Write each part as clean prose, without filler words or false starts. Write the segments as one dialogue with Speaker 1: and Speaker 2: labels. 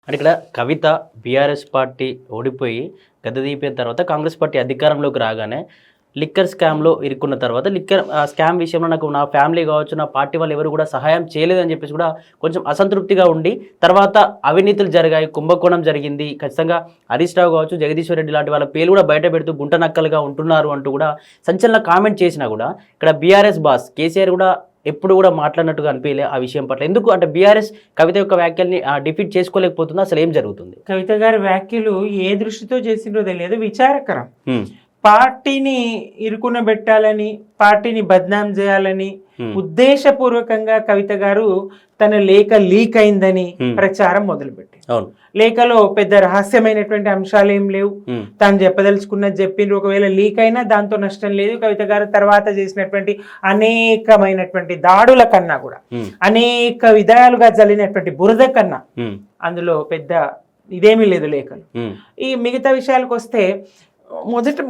Speaker 1: అంటే ఇక్కడ కవిత BRS party ఓడిపోయి గద్దెదింపిన తర్వాత కాంగ్రెస్ పార్టీ అధికారంలోకి రాగానే లిక్కర్ స్కామ్లో ఇరుక్కున్న తర్వాత లిక్కర్ స్కామ్ విషయంలో నాకు నా ఫ్యామిలీ కావచ్చు నా పార్టీ వాళ్ళు ఎవరు కూడా సహాయం చేయలేదని చెప్పేసి కూడా కొంచెం అసంతృప్తిగా ఉండి తర్వాత అవినీతులు జరిగాయి, కుంభకోణం జరిగింది, ఖచ్చితంగా హరీష్ రావు కావచ్చు జగదీశ్వర్ రెడ్డి లాంటి వాళ్ళ పేర్లు కూడా బయట పెడుతూ గుంట నక్కలుగా ఉంటున్నారు అంటూ కూడా సంచలన కామెంట్ చేసినా కూడా ఇక్కడ బీఆర్ఎస్ బాస్ కేసీఆర్ కూడా ఎప్పుడు కూడా మాట్లాడినట్టుగా అనిపించలే ఆ విషయం పట్ల. ఎందుకు అంటే బీఆర్ఎస్ కవిత యొక్క వ్యాఖ్యల్ని డిఫీట్ చేసుకోలేకపోతుందో అసలు ఏం జరుగుతుంది?
Speaker 2: కవిత గారి వ్యాఖ్యలు ఏ దృష్టితో చేసిందో తెలియదు, విచారకరం. పార్టీని ఇరుకున పెట్టాలని, పార్టీని బద్నాం చేయాలని ఉద్దేశపూర్వకంగా కవిత గారు తన లేఖ లీక్ అయిందని ప్రచారం మొదలుపెట్టి, లేఖలో పెద్ద రహస్యమైనటువంటి అంశాలు ఏం లేవు, తాను చెప్పదలుచుకున్నది చెప్పిండ్రు. ఒకవేళ లీక్ అయినా దాంతో నష్టం లేదు. కవిత గారు తర్వాత చేసినటువంటి అనేకమైనటువంటి దాడుల కన్నా కూడా, అనేక విధాలుగా జల్లినటువంటి బురద కన్నా అందులో పెద్ద ఇదేమీ లేదు లేఖలు. ఈ మిగతా విషయాలకు వస్తే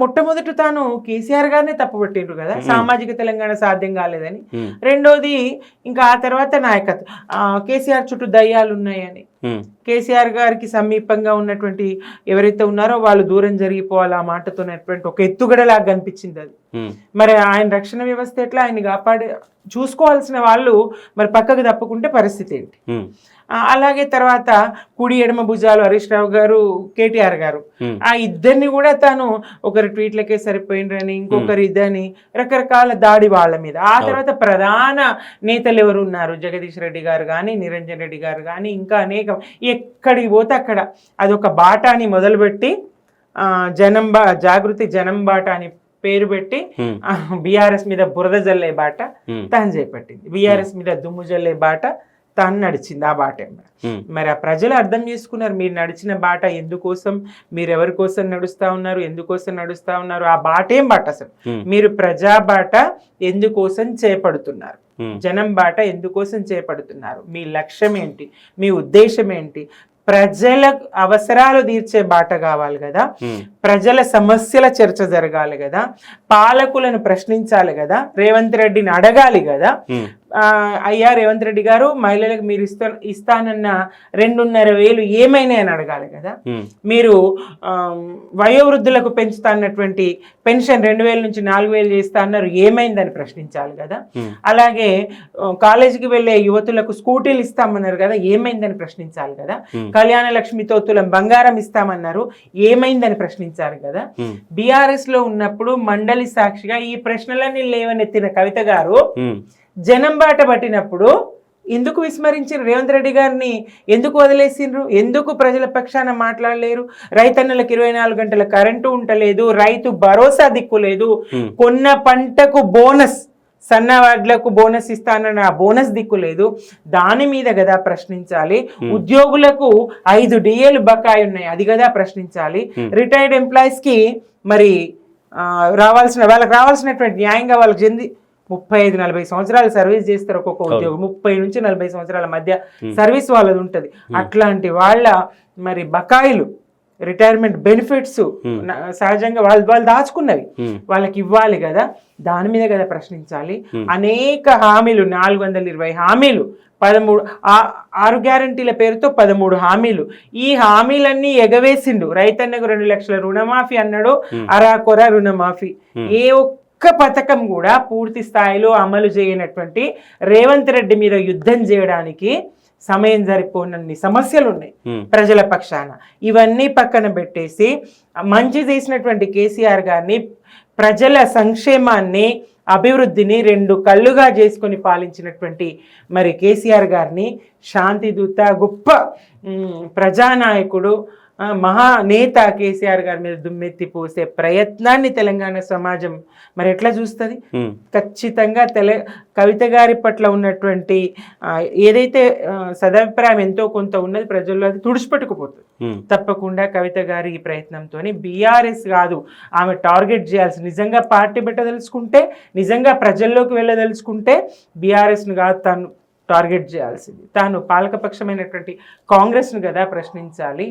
Speaker 2: మొట్టమొదట తాను కేసీఆర్ గారినే తప్పుపట్టిండ్రు కదా, సామాజిక తెలంగాణ సాధ్యం కాలేదని. రెండోది ఇంకా ఆ తర్వాత నాయకత్వం, కేసీఆర్ చుట్టూ దయ్యాలు ఉన్నాయని, కేసీఆర్ గారికి సమీపంగా ఉన్నటువంటి ఎవరైతే ఉన్నారో వాళ్ళు దూరం జరిగిపోవాలి ఆ మాటతోనేటువంటి ఒక ఎత్తుగడలాగా కనిపించింది అది. మరి ఆయన రక్షణ వ్యవస్థ ఎట్లా, ఆయన కాపాడే చూసుకోవాల్సిన వాళ్ళు మరి పక్కకు తప్పుకుంటే పరిస్థితి ఏంటి? అలాగే తర్వాత కుడి ఎడమ భుజాలు హరీష్ రావు గారు, కేటీఆర్ గారు, ఆ ఇద్దరిని కూడా తాను ఒకరి ట్వీట్లకే సరిపోయినరని, ఇంకొకరి ఇదని రకరకాల దాడి వాళ్ళ మీద. ఆ తర్వాత ప్రధాన నేతలు ఎవరు ఉన్నారు, జగదీష్ రెడ్డి గారు కానీ, నిరంజన్ రెడ్డి గారు కానీ, ఇంకా అనేక, ఎక్కడికి పోతే అక్కడ అదొక బాటాని మొదలుపెట్టి జాగృతి జనం బాట అని పేరు పెట్టి బీఆర్ఎస్ మీద బురద జల్లే బాట తాను చేపట్టింది, బీఆర్ఎస్ మీద దుమ్ము జల్లే బాట తాను నడిచింది. ఆ బాట మరి ఆ ప్రజలు అర్థం చేసుకున్నారు, మీరు నడిచిన బాట ఎందుకోసం, మీరు ఎవరి కోసం నడుస్తా ఉన్నారు, ఎందుకోసం నడుస్తా ఉన్నారు, ఆ బాట ఏం బాట అసలు, మీరు ప్రజా బాట ఎందుకోసం చేపడుతున్నారు, జనం బాట ఎందుకోసం చేపడుతున్నారు, మీ లక్ష్యం ఏంటి, మీ ఉద్దేశం ఏంటి, ప్రజల అవసరాలు తీర్చే బాట కావాలి కదా, ప్రజల సమస్యల చర్చ జరగాలి కదా, పాలకులను ప్రశ్నించాలి కదా, రేవంత్ రెడ్డిని అడగాలి కదా, అయ్యా రేవంత్ రెడ్డి గారు మహిళలకు మీరు ఇస్తానన్న 2,500,000 ఏమైనా అని అడగాలి కదా, మీరు వయోవృద్ధులకు పెంచుతాన్నటువంటి పెన్షన్ 2,000 నుంచి 4,000 చేస్తా అన్నారు, ఏమైందని ప్రశ్నించాలి కదా, అలాగే కాలేజీకి వెళ్ళే యువతులకు స్కూటీలు ఇస్తామన్నారు కదా, ఏమైందని ప్రశ్నించాలి కదా, కళ్యాణ లక్ష్మితో తులం బంగారం ఇస్తామన్నారు, ఏమైందని ప్రశ్నించాలి కదా. బీఆర్ఎస్ లో ఉన్నప్పుడు మండలి సాక్షిగా ఈ ప్రశ్నలన్నీ లేవనెత్తిన కవిత గారు జనం బాట పట్టినప్పుడు ఎందుకు విస్మరించారు? రేవంత్ రెడ్డి గారిని ఎందుకు వదిలేసిండ్రు? ఎందుకు ప్రజల పక్షాన మాట్లాడలేరు? రైతన్నలకు 24 గంటల కరెంటు ఉండలేదు, రైతు భరోసా దిక్కులేదు, కొన్న పంటకు బోనస్, సన్నవాడ్లకు బోనస్ ఇస్తానన్న ఆ బోనస్ దిక్కు లేదు, దాని మీద కదా ప్రశ్నించాలి. ఉద్యోగులకు 5 DAలు బకాయి ఉన్నాయి, అది కదా ప్రశ్నించాలి. రిటైర్డ్ ఎంప్లాయీస్ కి మరి వాళ్ళకి రావాల్సినటువంటి న్యాయంగా వాళ్ళకి 35-40 సంవత్సరాలు సర్వీస్ చేస్తారు ఒక్కొక్క ఉద్యోగం, 30 నుంచి 40 సంవత్సరాల మధ్య సర్వీస్ వాళ్ళది ఉంటది. అట్లాంటి వాళ్ళ మరి బకాయిలు, రిటైర్మెంట్ బెనిఫిట్స్ సహజంగా వాళ్ళు దాచుకున్నవి వాళ్ళకి ఇవ్వాలి కదా, దాని మీద కదా ప్రశ్నించాలి. అనేక హామీలు, 420 హామీలు, 6 గ్యారంటీల పేరుతో 13 హామీలు, ఈ హామీలన్నీ ఎగవేసిండు. రైతన్నకు 2 లక్షల రుణమాఫీ అన్నాడు, అరాకొర రుణమాఫీ, ఏ ఒక్క పథకం కూడా పూర్తి స్థాయిలో అమలు చేయనటువంటి రేవంత్ రెడ్డి మీద యుద్ధం చేయడానికి సమయం సరిపోనన్ని సమస్యలు ఉన్నాయి ప్రజల పక్షాన. ఇవన్నీ పక్కన పెట్టేసి మంచి చేసినటువంటి కేసీఆర్ గారిని, ప్రజల సంక్షేమాన్ని, అభివృద్ధిని 2 కళ్ళుగా చేసుకొని పాలించినటువంటి మరి కేసీఆర్ గారిని శాంతిదూత, గొప్ప ప్రజానాయకుడు, మహానేత కేసీఆర్ గారి మీద దుమ్మెత్తి పోసే ప్రయత్నాన్ని తెలంగాణ సమాజం మరి ఎట్లా చూస్తుంది? ఖచ్చితంగా కవిత గారి పట్ల ఉన్నటువంటి ఏదైతే సదాభిప్రాయం ఎంతో కొంత ఉన్నది ప్రజల్లో, అది తుడిచిపెట్టుకుపోతుంది. తప్పకుండా కవిత గారి ఈ ప్రయత్నంతో బీఆర్ఎస్ కాదు ఆమె టార్గెట్ చేయాల్సి, నిజంగా పార్టీ పెట్టదలుచుకుంటే, నిజంగా ప్రజల్లోకి వెళ్ళదలుచుకుంటే బీఆర్ఎస్ను కాదు తాను టార్గెట్ చేయాల్సింది, తాను పాలకపక్షమైనటువంటి కాంగ్రెస్ను కదా ప్రశ్నించాలి.